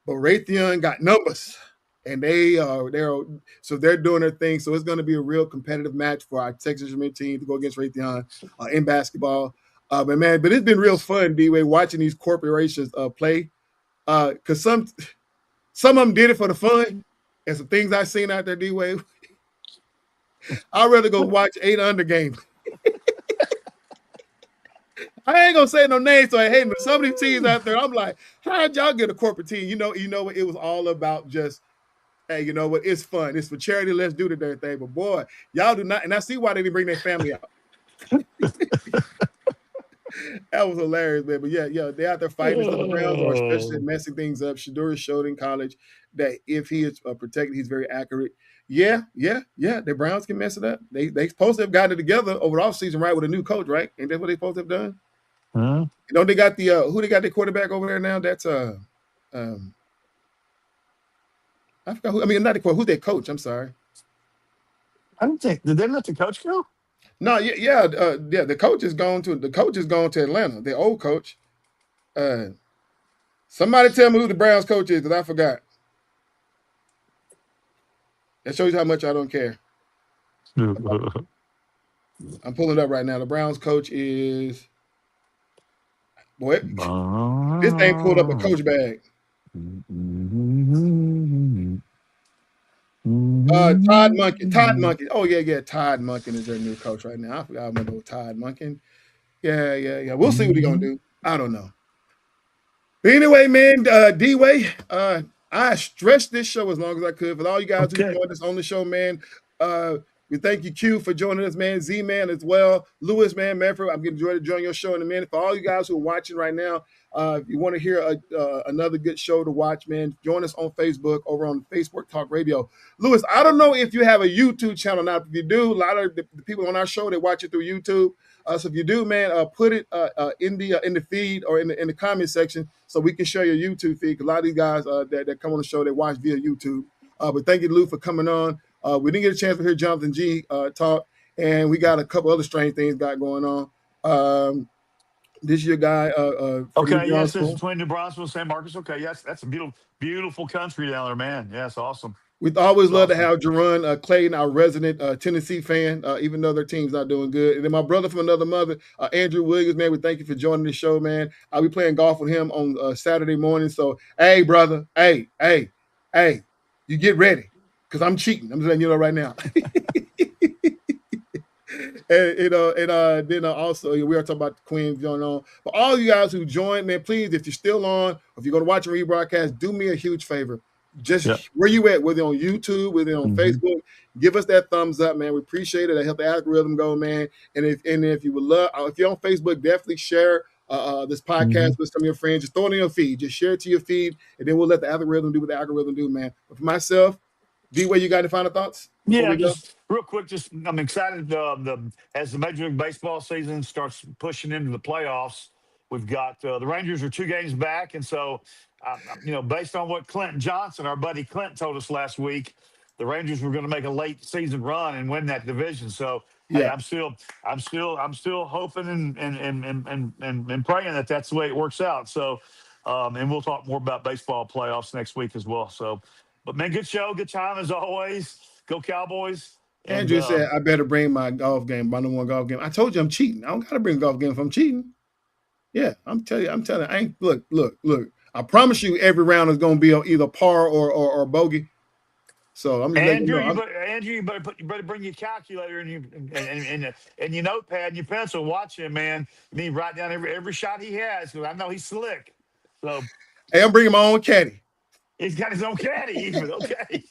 But Raytheon got numbers, and they're doing their thing. So it's going to be a real competitive match for our Texas Instrument team to go against Raytheon in basketball. But it's been real fun, D-Way, watching these corporations play. Because some of them did it for the fun, and some things I've seen out there, D-Way. I'd rather go watch 8 under games. I ain't gonna say no names, so I hate them. Some of these teams out there, I'm like, how'd y'all get a corporate team? You know what? It was all about just, hey, you know what? It's fun. It's for charity. Let's do the damn thing. But boy, y'all do not, and I see why they didn't bring their family out. That was hilarious, man. But yeah, they out there fighting. So the Browns are especially messing things up. Shaduri showed in college that if he is protected, he's very accurate. Yeah. The Browns can mess it up. They supposed to have gotten it together over the offseason, right, with a new coach, right? Ain't that what they supposed to have done? Huh? You know, they got the who they got the quarterback over there now? That's I forgot who. I mean, not the coach. Who's their coach? I'm sorry. I don't think, did they let the coach go? No, the coach is going to Atlanta. The old coach. Somebody tell me who the Browns coach is, because I forgot. That shows you how much I don't care. I'm pulling it up right now. The Browns coach is this thing pulled up a coach bag. Todd Monken. Oh yeah. Todd Monken is their new coach right now. I forgot about Todd Monken. Yeah. We'll see what he's gonna do. I don't know. But anyway, man, D-Way, I stretched this show as long as I could. For all you guys who joined us on the show, man, we thank you, Q, for joining us, man. Z-Man as well. Lewis, man, Manfred, I'm going to enjoy to join your show in a minute. For all you guys who are watching right now, if you want to hear another good show to watch, man, join us on Facebook over on Facebook Talk Radio. Lewis, I don't know if you have a YouTube channel now. If you do, a lot of the people on our show, they watch it through YouTube. So if you do, man, put it in the feed or in the comment section so we can share your YouTube feed. Because a lot of these guys that come on the show, they watch via YouTube. But thank you, Lou, for coming on. We didn't get a chance to hear Jonathan G talk, and we got a couple other strange things got going on. This is your guy. Okay, yes, this is between New Braunfels and San Marcos. Okay, yes, that's a beautiful country down there, man. Yeah, it's awesome. We'd always love to have Jerron Clayton, our resident Tennessee fan, even though their team's not doing good. And then my brother from another mother, Andrew Williams, man, we thank you for joining the show, man. I'll be playing golf with him on Saturday morning. So, hey, brother, hey, you get ready, because I'm cheating. I'm just letting you know right now. And also we are talking about the Queens going on. But all you guys who joined, man, please, if you're still on, if you're going to watch a rebroadcast, do me a huge favor. Just where you at, whether on YouTube, whether on Facebook, give us that thumbs up, man. We appreciate it. That help the algorithm go, man. And if you would love, if you're on Facebook, definitely share this podcast with some of your friends. Just throw it in your feed. Just share it to your feed, and then we'll let the algorithm do what the algorithm do, man. But for myself, D-Way, you got any final thoughts? Yeah, just real quick. I'm excited as the Major League Baseball season starts pushing into the playoffs. We've got the Rangers are 2 games back, and so based on what Clinton Johnson, our buddy Clint, told us last week, the Rangers were going to make a late season run and win that division. So hey, I'm still hoping and praying that that's the way it works out. So, and we'll talk more about baseball playoffs next week as well. So, but man, good show, good time as always. Go Cowboys. Andrew said I better bring my golf game, my number one golf game. I told you I'm cheating. I don't got to bring a golf game if I'm cheating. Yeah, I'm telling you, I ain't look. I promise you, every round is going to be either par or bogey. So I'm just letting you Andrew, know. you better bring your calculator and your notepad and your pencil. Watch him, man. You need to write down every shot he has because I know he's slick. So Hey, I'm bringing my own caddy. he's got his own caddy even. Okay.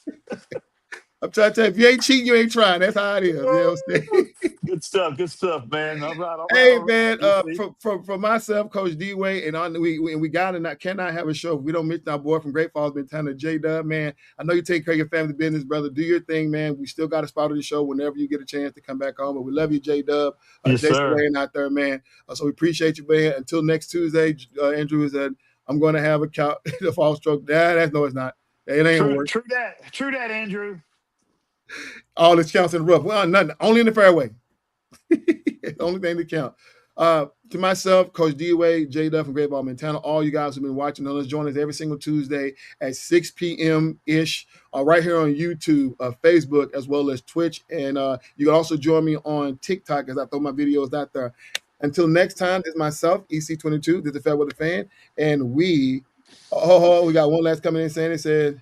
I'm trying to tell you, if you ain't cheating, you ain't trying. That's how it is. You know what I'm saying? Good stuff, man. All right. Hey man, We'll see. for myself, Coach D-Way, and we got and cannot have a show if we don't mention our boy from Great Falls, Montana, J-Dub, man. I know you take care of your family business, brother. Do your thing, man. We still got a spot on the show whenever you get a chance to come back on. But we love you, J-Dub. Yes, Jason sir. Wayne out there, man. So we appreciate you, man. Until next Tuesday, Andrew is that I'm going to have a count the fall stroke. That's no, it's not. It ain't gonna work. True that, Andrew. All this counts in the rough. Well, nothing. Only in the fairway. It's the only thing that count. To myself, Coach D-Way, J Duff from Great Ball Montana, all you guys who've been watching, let's join us every single Tuesday at 6 p.m.-ish, right here on YouTube, Facebook, as well as Twitch. And you can also join me on TikTok as I throw my videos out there. Until next time, this is myself, EC22, this is the FairWeather Fan, and we got one last coming in saying it said,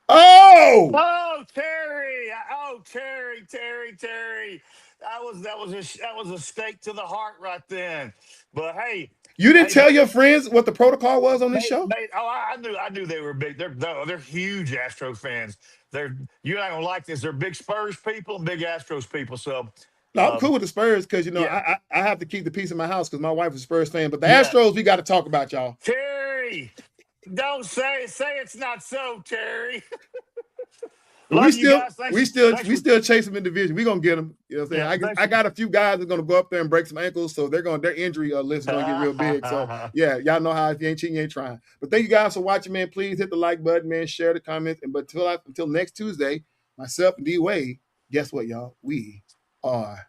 Oh, Terry! Oh, Terry! That was a stake to the heart right then. But hey, you didn't tell your friends what the protocol was on this show? I knew they were big. They're huge Astros fans. You're not gonna like this. They're big Spurs people and big Astros people. So No, I'm cool with the Spurs because yeah. I have to keep the peace in my house because my wife is a Spurs fan. But the Yeah. Astros, we got to talk about, y'all. Terry, don't say it's not so, Terry. We Love still chase them in division. We're gonna get them. You know what I'm saying? I got a few guys that are gonna go up there and break some ankles, so their injury list is gonna get real big. So yeah, y'all know how if you ain't cheating, you ain't trying. But thank you guys for watching, man. Please hit the like button, man, share the comments. But until next Tuesday, myself and D Wade, guess what, y'all? We are